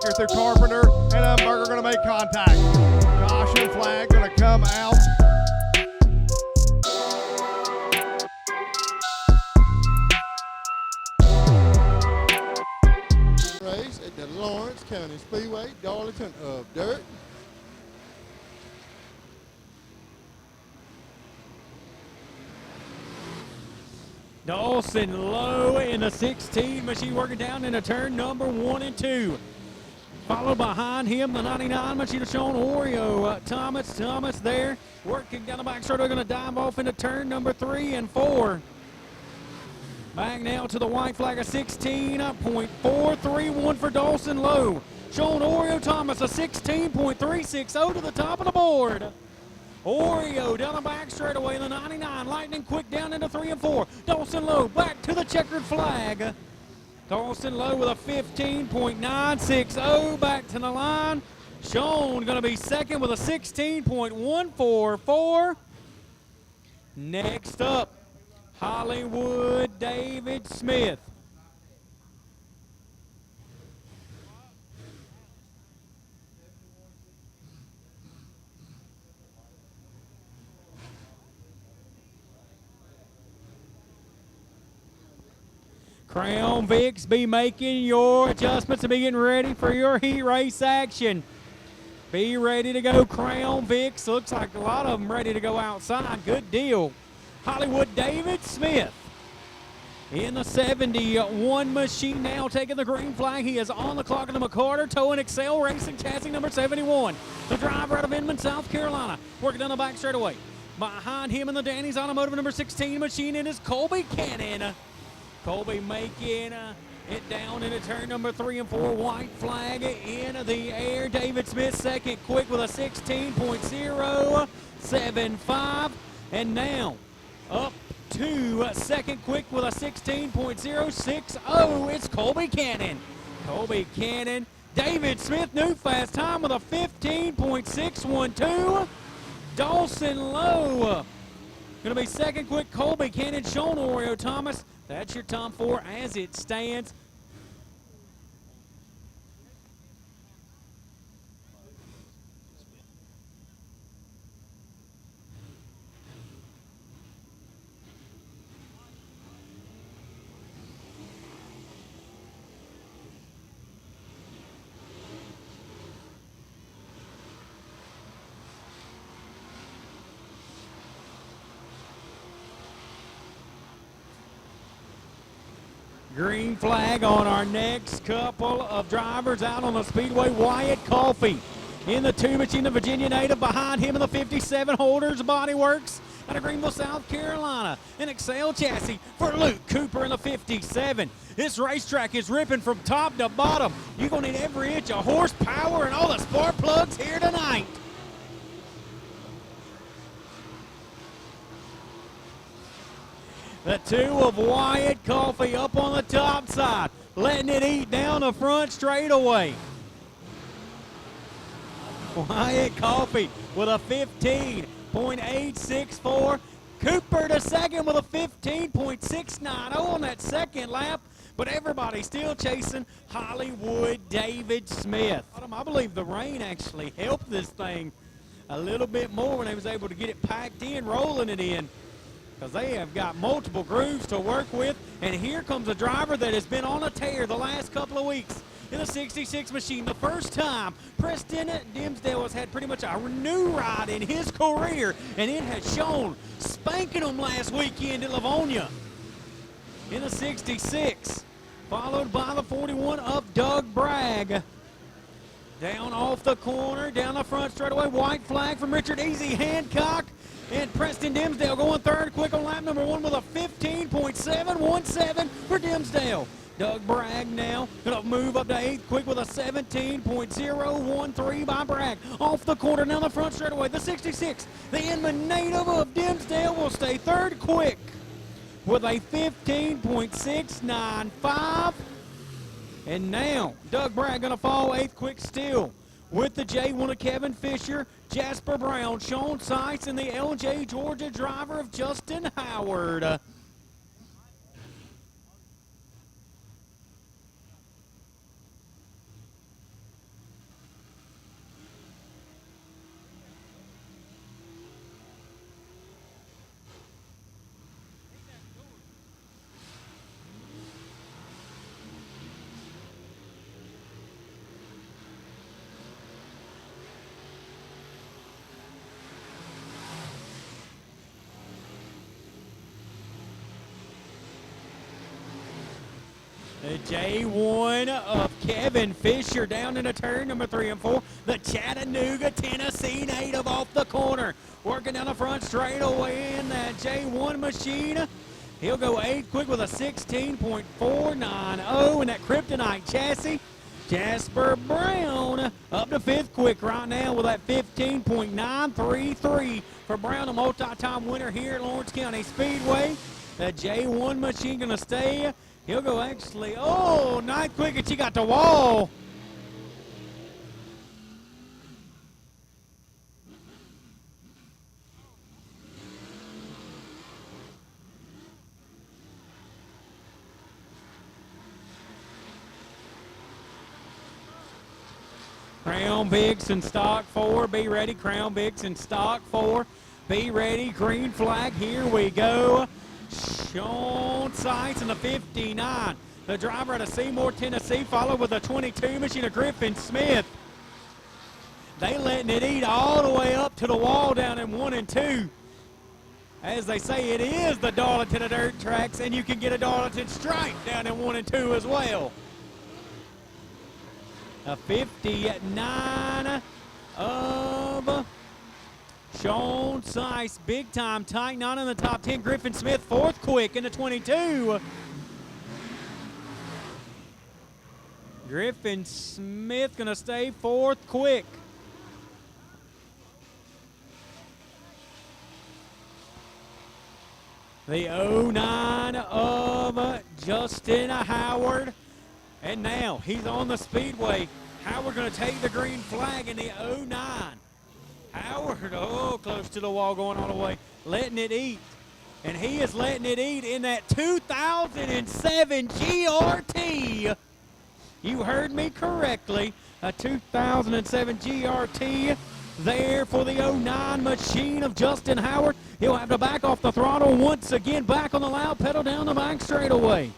here through Carpenter, and Umberger going to make contact. Caution flag going to come out. Race at the Lawrence County Speedway, Darlington of Dirt. Dawson Lowe in the 16 machine working down into turn number 1 and 2. Followed behind him, the 99 machine of Sean Oreo. Thomas there, working down the back straight. We're going to dive off into turn number 3 and 4. Back now to the white flag of 16.431 for Dawson Lowe. Sean Oreo Thomas, a 16.360 to the top of the board. Oreo down the back straightaway, the 99, lightning quick down into 3 and 4. Dawson Lowe back to the checkered flag. Dawson Lowe with a 15.960 back to the line. Sean going to be second with a 16.144. Next up, Hollywood David Smith. Crown Vics, be making your adjustments and be getting ready for your heat race action. Be ready to go, Crown Vics. Looks like a lot of them ready to go outside. Good deal. Hollywood David Smith in the 71 machine now taking the green flag. He is on the clock in the McCarter, towing Excel Racing chassis number 71. The driver out of Inman, South Carolina, working down the back straightaway. Behind him in the Danny's Automotive number 16 machine, it is Colby Cannon. Colby making it down into turn number 3 and 4. White flag in the air. David Smith second quick with a 16.075. And now up to second quick with a 16.060. It's Colby Cannon. Colby Cannon. David Smith, new fast time with a 15.612. Dawson Lowe going to be second quick. Colby Cannon, Sean Oreo Thomas. That's your top 4 as it stands. Green flag on our next couple of drivers out on the Speedway. Wyatt Coffey in the 2 machine, the Virginia native. Behind him in the 57, Holders Body Works out of Greenville, South Carolina. An Excel chassis for Luke Cooper in the 57. This racetrack is ripping from top to bottom. You're going to need every inch of horsepower and all the spark plugs here tonight. The 2 of Wyatt Coffey up on the top side, letting it eat down the front straightaway. Wyatt Coffey with a 15.864. Cooper to second with a 15.690 on that second lap. But everybody still chasing Hollywood David Smith. I believe the rain actually helped this thing a little bit more when they was able to get it packed in, rolling it in, because they have got multiple grooves to work with. And here comes a driver that has been on a tear the last couple of weeks in the 66 machine. The first time Preston Dimsdale has had pretty much a new ride in his career, and it has shown, spanking them last weekend at Livonia in the 66. Followed by the 41 of Doug Bragg. Down off the corner, down the front straightaway. White flag from Richard Easy Hancock. And Preston Dimsdale going third quick on lap number 1 with a 15.717 for Dimsdale. Doug Bragg now going to move up to 8th quick with a 17.013 by Bragg. Off the corner, down the front straightaway, the 66. The Inman native of Dimsdale will stay third quick with a 15.695. And now Doug Bragg going to fall 8th quick still with the J1 of Kevin Fisher, Jasper Brown, Sean Sykes, and the LJ Georgia driver of Justin Howard. The J1 of Kevin Fisher down into turn number 3 and 4. The Chattanooga, Tennessee native off the corner. Working down the front straightaway in that J1 machine. He'll go 8 quick with a 16.490 in that Kryptonite chassis. Jasper Brown up to 5th quick right now with that 15.933 for Brown, a multi-time winner here at Lawrence County Speedway. The J1 machine going to stay. He'll go actually, 9th quick, and she got the wall. Crown Biggs in stock 4. Be ready. Crown Biggs in stock 4. Be ready. Green flag. Here we go. Sean Seitz in the 59. The driver out of Seymour, Tennessee, followed with a 22 machine of Griffin Smith. They letting it eat all the way up to the wall down in 1 and 2. As they say, it is the Darlington of dirt tracks, and you can get a Darlington stripe down in 1 and 2 as well. A 59 of Sean Seitz, big time tight, not in the top 10. Griffin Smith, 4th quick in the 22. Griffin Smith gonna stay 4th quick. The 09 of Justin Howard. And now he's on the Speedway. Howard going to take the green flag in the 09. Howard, close to the wall, going all the way, letting it eat. And he is letting it eat in that 2007 GRT. You heard me correctly. A 2007 GRT there for the 09 machine of Justin Howard. He'll have to back off the throttle once again, back on the loud pedal down the back straightaway.